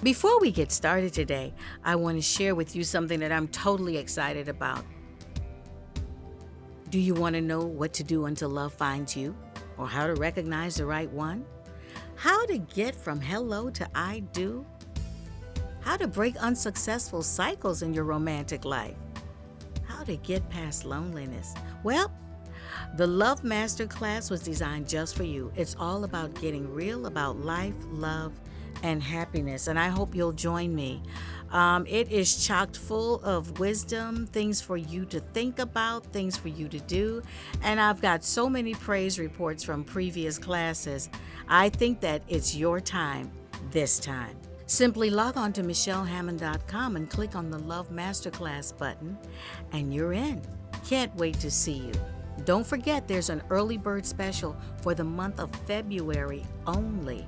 Before we get started today, I want to share with you something that I'm totally excited about. Do you want to know what to do until love finds you? Or how to recognize the right one? How to get from hello to I do? How to break unsuccessful cycles in your romantic life? How to get past loneliness? Well, the Love Masterclass was designed just for you. It's all about getting real about life, love, and happiness, and I hope you'll join me. It is chocked full of wisdom, things for you to think about, things for you to do, and I've got so many praise reports from previous classes. I think that it's your time this time. Simply log on to michellehammond.com and click on the Love Masterclass button, and you're in. Can't wait to see you. Don't forget, there's an early bird special for the month of February only.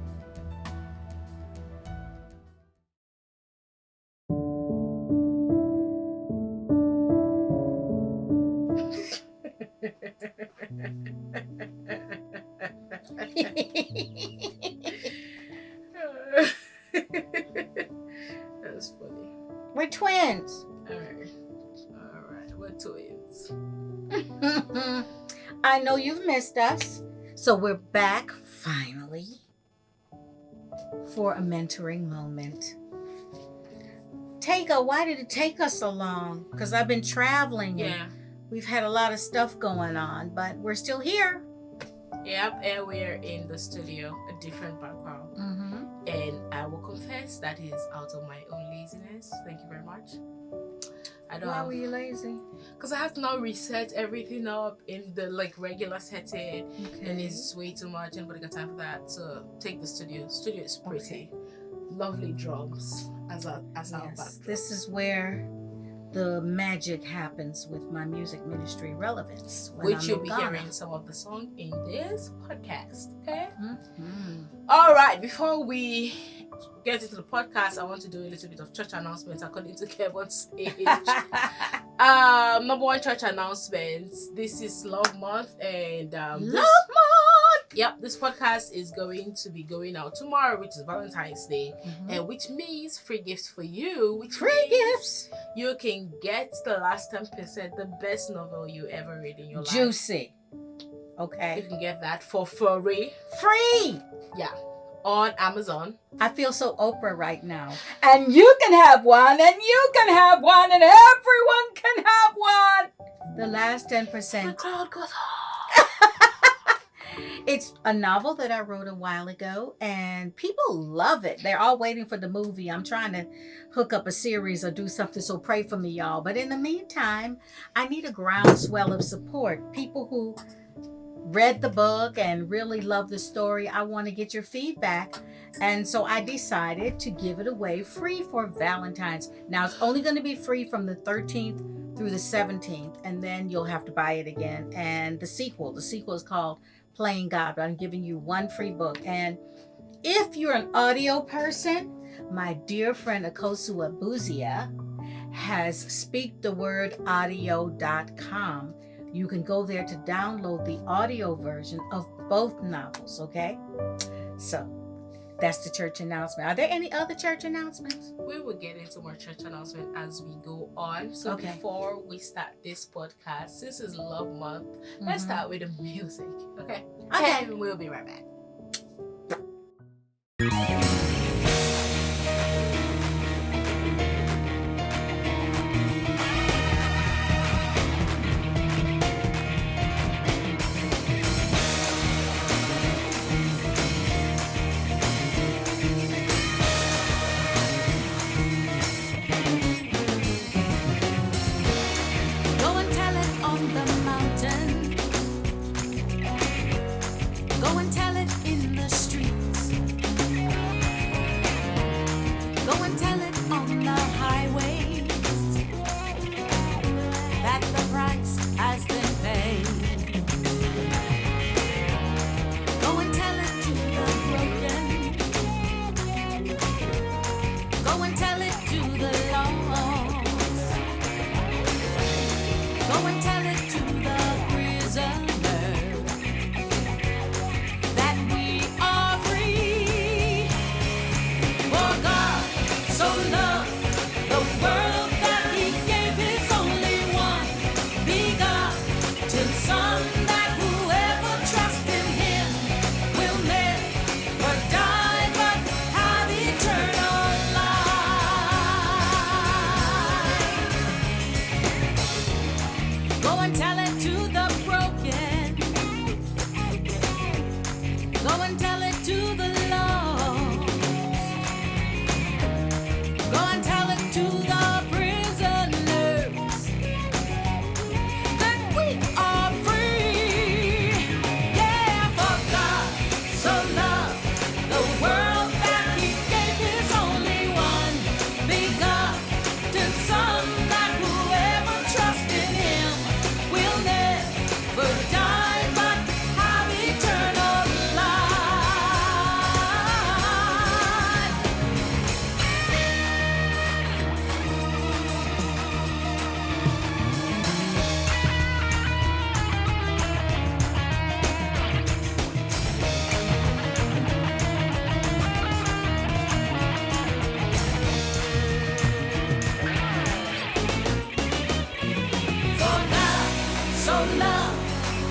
That's funny. We're twins. Alright, we're twins. I know you've missed us, so we're back finally for a mentoring moment. Tega, why did it take us so long? Because I've been traveling and we've had a lot of stuff going on, but we're still here. Yep, and we're in the studio, a different background. And I will confess that is out of my own laziness. Thank you very much. Why were you lazy? Because I have to now reset everything up in the regular setting, and it's way too much. And but I got time for that. So take the studio. Studio is pretty, lovely drums as our backdrop. This is where the magic happens with my music ministry relevance. Which you'll be hearing some of the song in this podcast. Okay. All right. Before we get into the podcast, I want to do a little bit of church announcements according to Kevin's stage. Number one church announcements. This is Love Month, and Love Month. Yep, this podcast is going to be going out tomorrow, which is Valentine's Day, and which means free gifts for you. Which free gifts. You can get the last 10%, the best novel you ever read in your life. Juicy. Okay. You can get that for free. Free. Yeah. On Amazon. I feel so Oprah right now. And you can have one, and you can have one, and everyone can have one. The last 10%. The crowd goes, It's a novel that I wrote a while ago, and people love it. They're all waiting for the movie. I'm trying to hook up a series or do something, so pray for me, y'all. But in the meantime, I need a groundswell of support. People who read the book and really love the story. I want to get your feedback. And so I decided to give it away free for Valentine's. Now it's only going to be free from the 13th through the 17th, and then you'll have to buy it again. And the sequel is called Playing God, but I'm giving you one free book. And if you're an audio person, my dear friend Akosu Abuzia has speakthewordaudio.com. You can go there to download the audio version of both novels, okay? So that's the church announcement. Are there any other church announcements? We will get into more church announcement as we go on. So before we start this podcast, this is Love Month. Let's start with the music, okay? And we'll be right back. Go and tell it in the streets. Go and tell it on the highways that the price has been paid. Go and tell it to the broken. Go and tell it to the lost. Go and tell it to the prisoner. That we are free. For God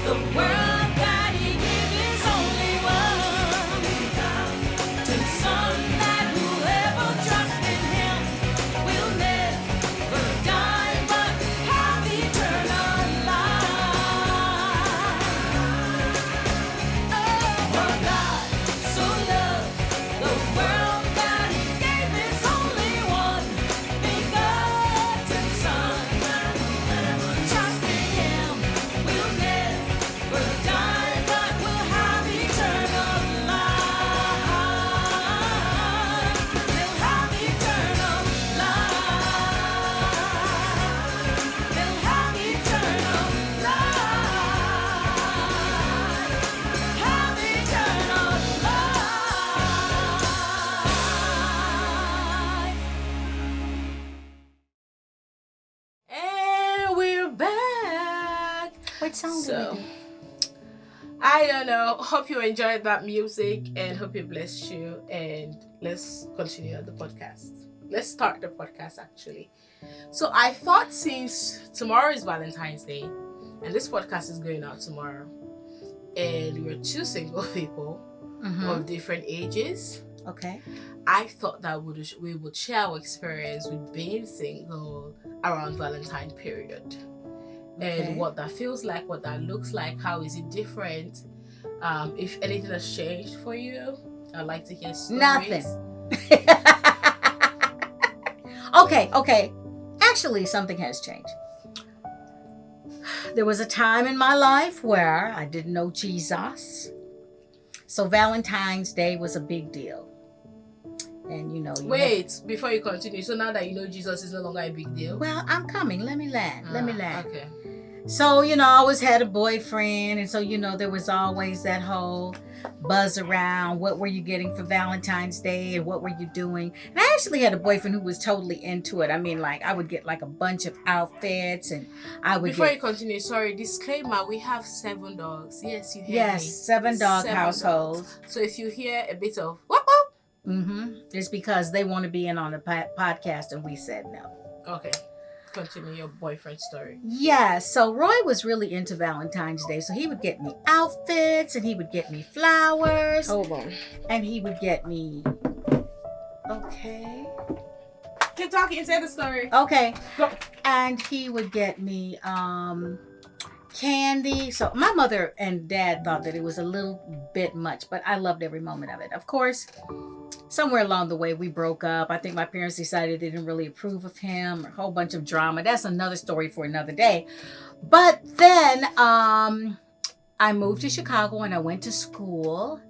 the world that he gave his only one. To some that whoever trusts in him will never die but have eternal life. Oh, for God so loved the world that he gave his only one begotten Son. Whoever trusts in him will never die but will have eternal life. Will have eternal life. Will have eternal life. Have eternal life. And we're back. What song So, did we do? I don't know. Hope you enjoyed that music and hope it blessed you. And let's continue the podcast. Let's start the podcast actually. So I thought since tomorrow is Valentine's Day and this podcast is going out tomorrow, and we're two single people of different ages, Okay. I thought that we would share our experience with being single around Valentine period. Okay. And what that feels like, what that looks like, how is it different? If anything has changed for you, I'd like to hear stories. Nothing. Okay. Actually, something has changed. There was a time in my life where I didn't know Jesus. So Valentine's Day was a big deal. And Wait, before you continue. So now that you know Jesus is no longer a big deal. Well, I'm coming. Let me land. Okay. So, I always had a boyfriend. And so, there was always that whole buzz around. What were you getting for Valentine's Day? And what were you doing? And I actually had a boyfriend who was totally into it. I mean, I would get a bunch of outfits and I would Before you continue, sorry, disclaimer, we have 7 dogs. Yes, you hear me. Yes, 7-dog household. Dogs. So if you hear a bit of whoop whoop. It's because they want to be in on the podcast and we said no. Okay. Continue your boyfriend story. Yeah, so Roy was really into Valentine's Day. So he would get me outfits and he would get me flowers. Hold on. And he would get me... Okay. Keep talking, say the story. Okay. Go. And he would get me candy. So my mother and dad thought that it was a little bit much, but I loved every moment of it. Of course, somewhere along the way we broke up. I think my parents decided they didn't really approve of him, a whole bunch of drama. That's another story for another day. But then I moved to Chicago and I went to school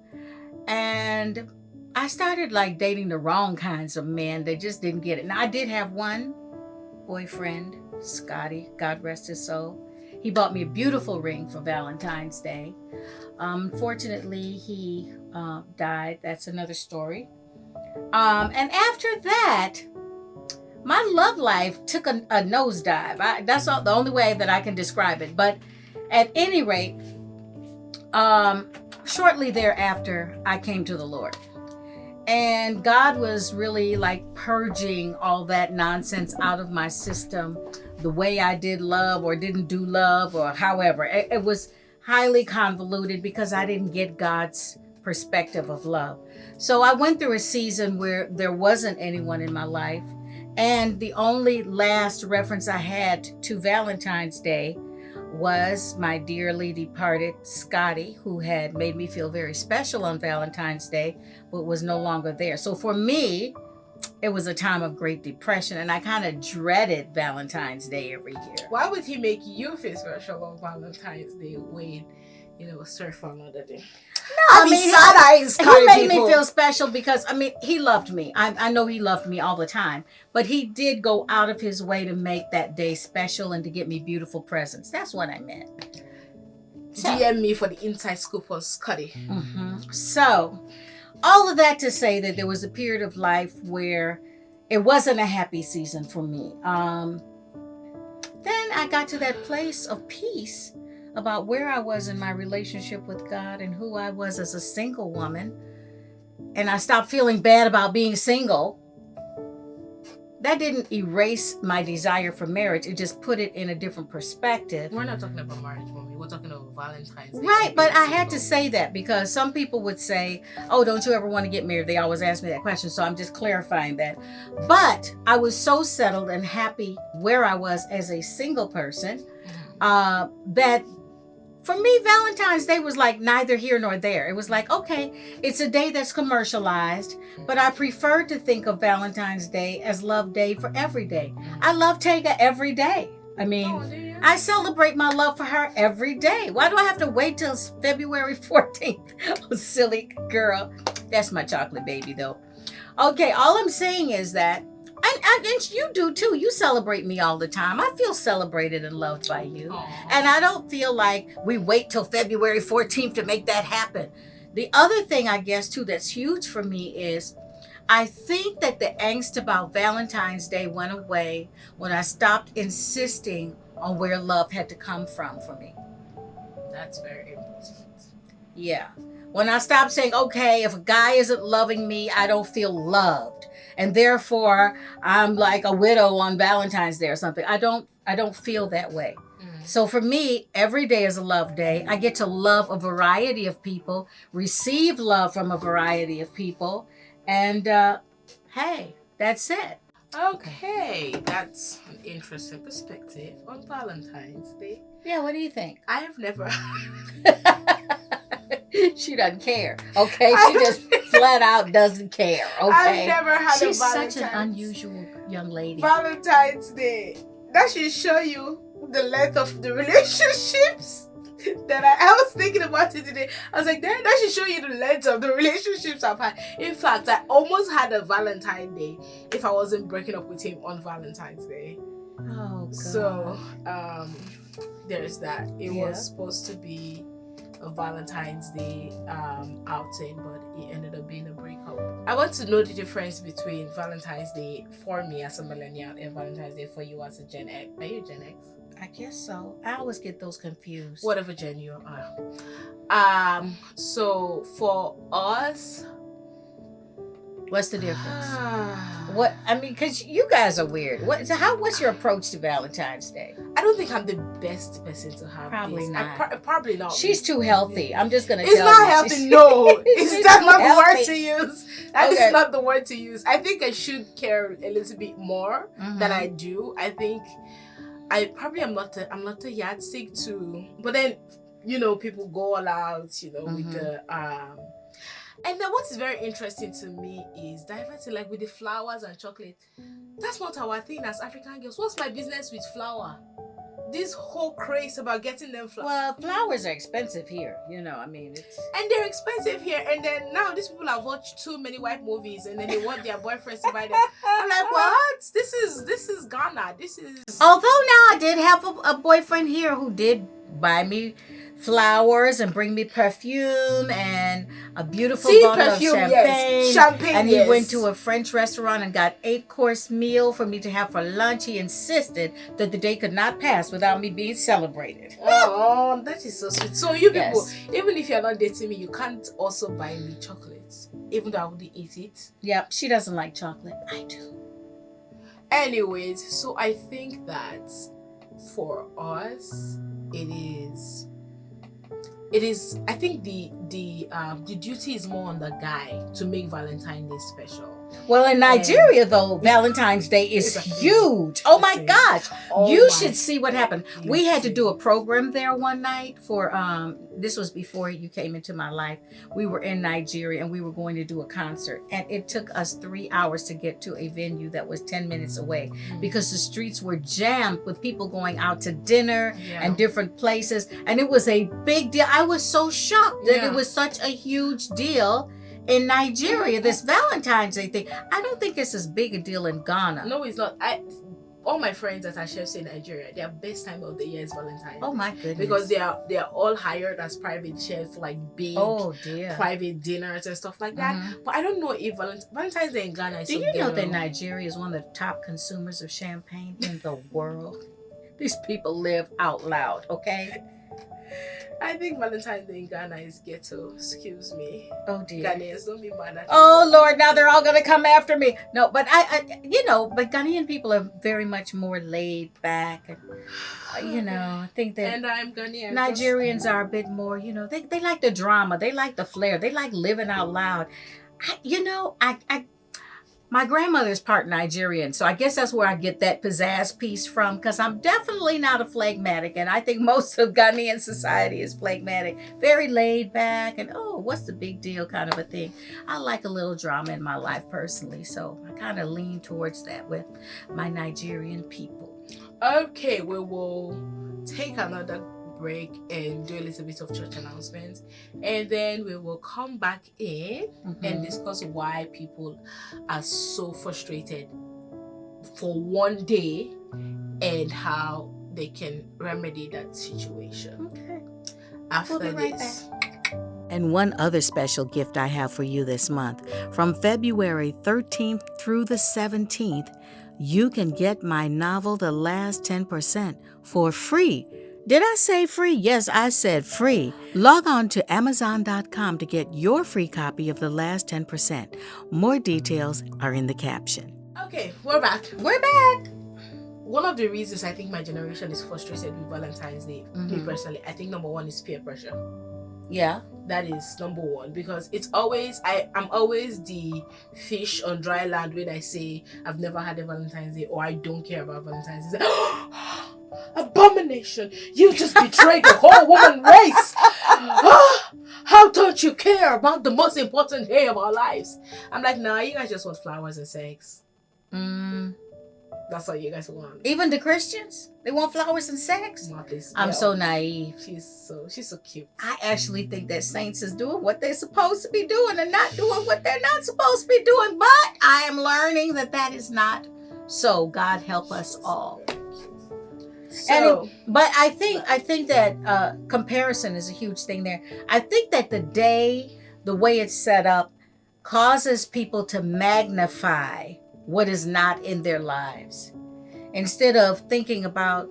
and I started dating the wrong kinds of men. They just didn't get it. Now I did have one boyfriend, Scotty, God rest his soul. He bought me a beautiful ring for Valentine's Day. Fortunately, he died. That's another story. And after that, my love life took a nosedive. That's the only way that I can describe it. But at any rate, shortly thereafter, I came to the Lord. And God was really purging all that nonsense out of my system, the way I did love or didn't do love or however. It was highly convoluted because I didn't get God's perspective of love. So I went through a season where there wasn't anyone in my life. And the only last reference I had to Valentine's Day was my dearly departed Scotty, who had made me feel very special on Valentine's Day, but was no longer there. So for me, it was a time of great depression, and I kind of dreaded Valentine's Day every year. Why would he make you feel special on Valentine's Day when, serve for another day? No, He made me feel special because, he loved me. I know he loved me all the time. But he did go out of his way to make that day special and to get me beautiful presents. That's what I meant. DM me for the inside scoop on Scotty. So, all of that to say that there was a period of life where it wasn't a happy season for me. Then I got to that place of peace about where I was in my relationship with God and who I was as a single woman. And I stopped feeling bad about being single. that didn't erase my desire for marriage. It just put it in a different perspective. We're not talking about marriage, mommy. We're talking about Valentine's Day. Right, but I had to say that because some people would say, oh, don't you ever want to get married? They always ask me that question, so I'm just clarifying that. But I was so settled and happy where I was as a single person that for me, Valentine's Day was like neither here nor there. It was like, okay, it's a day that's commercialized, but I prefer to think of Valentine's Day as love day for every day. I love Tega every day. I mean, I celebrate my love for her every day. Why do I have to wait till February 14th? Oh, silly girl. That's my chocolate baby, though. Okay, all I'm saying is that, and you do too. You celebrate me all the time. I feel celebrated and loved by you. Aww. And I don't feel like we wait till February 14th to make that happen. The other thing, I guess, too, that's huge for me is I think that the angst about Valentine's Day went away when I stopped insisting on where love had to come from for me. That's very important. Yeah. When I stopped saying, okay, if a guy isn't loving me, I don't feel loved. And therefore, I'm like a widow on Valentine's Day or something. I don't feel that way. So for me, every day is a love day. I get to love a variety of people, receive love from a variety of people. And hey, that's it. Okay, that's an interesting perspective on Valentine's Day. Yeah, what do you think? I have never... She doesn't care. Okay, she just flat out doesn't care. Okay, I've never had She's a Valentine's. such an unusual young lady. Valentine's Day. That should show you the length of the relationships that I was thinking about it today. I was like, that should show you the length of the relationships I've had. In fact, I almost had a Valentine's Day if I wasn't breaking up with him on Valentine's Day. Oh, God. So, there's that. It was supposed to be a Valentine's Day outing, but it ended up being a breakup. I want to know the difference between Valentine's Day for me as a millennial and Valentine's Day for you as a Gen X. Are you Gen X? I guess so. I always get those confused. Whatever gen you are. So for us, what's the difference? What I mean, because you guys are weird. What's your approach to Valentine's Day? I don't think I'm the best person to have. Probably this. not. Probably not. She's too healthy. I'm just gonna. It's tell not you. healthy. No, She's that's too not the word healthy. to use. That is not the word to use. I think I should care a little bit more than I do. I think I probably am not a yardstick to. But then, people go all out. With the And then what is very interesting to me is diversity, like with the flowers and chocolate. That's not our thing as African girls. What's my business with flower? This whole craze about getting them flowers. Well, flowers are expensive here. It's... And they're expensive here. And then now these people have watched too many white movies and then they want their boyfriends to buy them. I'm like, what? This is Ghana. This is... Although now I did have a boyfriend here who did buy me flowers and bring me perfume and a beautiful bottle of champagne. Champagne, and he went to a French restaurant and got 8-course meal for me to have for lunch. He insisted that the day could not pass without me being celebrated. Oh, that is so sweet. So you people, even if you're not dating me, you can't also buy me chocolates, even though I wouldn't eat it. Yep, she doesn't like chocolate. I do. Anyways, so I think that for us, it is I think the duty is more on the guy to make Valentine's Day special. Well, in Nigeria, though, Valentine's Day is huge. Oh, my gosh. You should see what happened. We had to do a program there one night for, this was before you came into my life. We were in Nigeria and we were going to do a concert. And it took us 3 hours to get to a venue that was 10 minutes away because the streets were jammed with people going out to dinner and different places. And it was a big deal. I was so shocked that it was such a huge deal in Nigeria, this Valentine's Day thing. I don't think it's as big a deal in Ghana. No, it's not. All my friends that are chefs in Nigeria, their best time of the year is Valentine's. Oh my goodness! Because they are all hired as private chefs for like big private dinners and stuff like that. But I don't know if Valentine's Day in Ghana is. Do you know that Nigeria is one of the top consumers of champagne in the world? These people live out loud, okay? I think Valentine's Day in Ghana is ghetto. Excuse me. Oh dear. Ghanaians, don't be mad at me. Oh Lord, now they're all gonna come after me. No, but but Ghanaian people are very much more laid back, and I think that And I'm Ghanaian. Nigerians are a bit more, they like the drama, they like the flair, they like living out loud. My grandmother's part Nigerian, so I guess that's where I get that pizzazz piece from, because I'm definitely not a phlegmatic, and I think most of Ghanaian society is phlegmatic, very laid back, and what's the big deal kind of a thing. I like a little drama in my life personally, so I kind of lean towards that with my Nigerian people. Okay, we will take another break and do a little bit of church announcements, and then we will come back in and discuss why people are so frustrated for one day and how they can remedy that situation. Okay. After We'll be right this. back. And one other special gift I have for you this month. From February 13th through the 17th, you can get my novel, The Last 10%, for free. Did I say free? Yes, I said free. Log on to Amazon.com to get your free copy of The Last 10%. More details are in the caption. Okay, we're back. We're back. One of the reasons I think my generation is frustrated with Valentine's Day, me personally, I think number one is peer pressure. Yeah. That is number one, because it's always I'm always the fish on dry land when I say I've never had a Valentine's Day or I don't care about Valentine's Day. Abomination! You just betrayed the whole woman race. How don't you care about the most important day of our lives? I'm like, nah, you guys just want flowers and sex. That's what you guys want. Even the Christians, they want flowers and sex. Not this I'm girl. so naive. She's so cute. I actually think that saints is doing what they're supposed to be doing and not doing what they're not supposed to be doing. But I am learning that is not so. God help us all. But I think that comparison is a huge thing there. I think that the way it's set up, causes people to magnify what is not in their lives, instead of thinking about,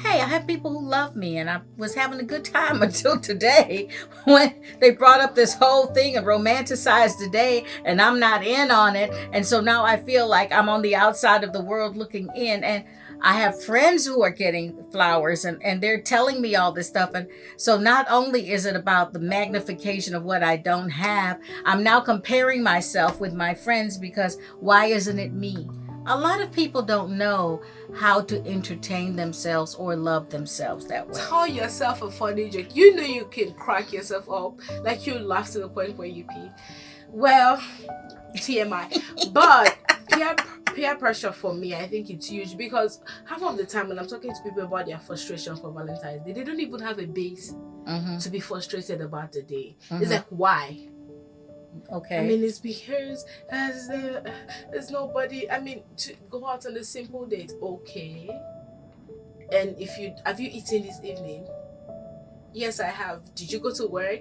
hey, I have people who love me and I was having a good time until today when they brought up this whole thing and romanticized the day and I'm not in on it. And so now I feel like I'm on the outside of the world looking in, and I have friends who are getting flowers and they're telling me all this stuff. And so not only is it about the magnification of what I don't have, I'm now comparing myself with my friends, because why isn't it me? A lot of people don't know how to entertain themselves or love themselves that way. Tell yourself a funny joke. You know you can crack yourself up. Like you laugh to the point where you pee. Well, TMI. But peer pressure for me, I think it's huge, because half of the time when I'm talking to people about their frustration for Valentine's Day, they don't even have a base to be frustrated about the day. It's like, why? Okay. I mean, it's because there's nobody. I mean, to go out on a simple date, okay. And have you eaten this evening? Yes, I have. Did you go to work?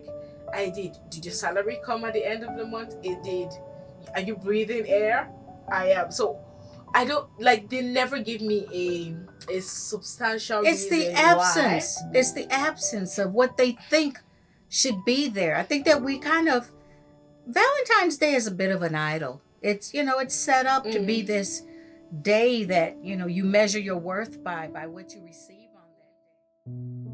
I did. Did your salary come at the end of the month? It did. Are you breathing air? I am. So I don't like. They never give me a substantial. It's the absence. Why. It's the absence of what they think should be there. I think that we kind of. Valentine's Day is a bit of an idol. It's it's set up to be this day that you measure your worth by what you receive on that day.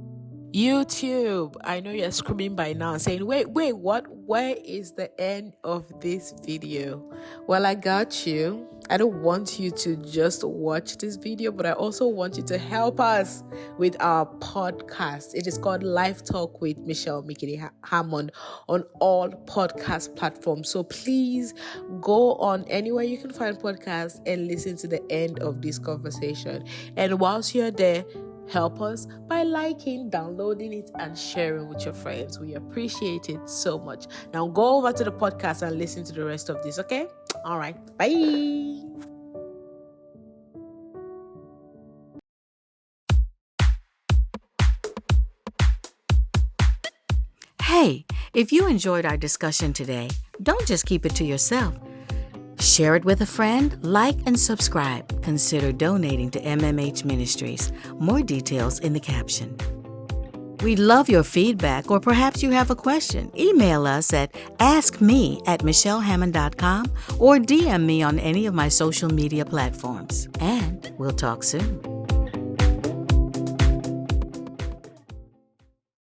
YouTube, I know you're screaming by now saying, wait, what? Where is the end of this video? Well, I got you. I don't want you to just watch this video, but I also want you to help us with our podcast. It is called Life Talk with McKinney Hammond on all podcast platforms. So please go on anywhere you can find podcasts and listen to the end of this conversation. And whilst you're there, help us by liking, downloading it, and sharing with your friends. We appreciate it so much. Now go over to the podcast and listen to the rest of this, okay? All right. Bye. Hey, if you enjoyed our discussion today, don't just keep it to yourself. Share it with a friend, like and subscribe. Consider donating to MMH Ministries. More details in the caption. We'd love your feedback, or perhaps you have a question. Email us at askme@michellehammond.com or DM me on any of my social media platforms. And we'll talk soon.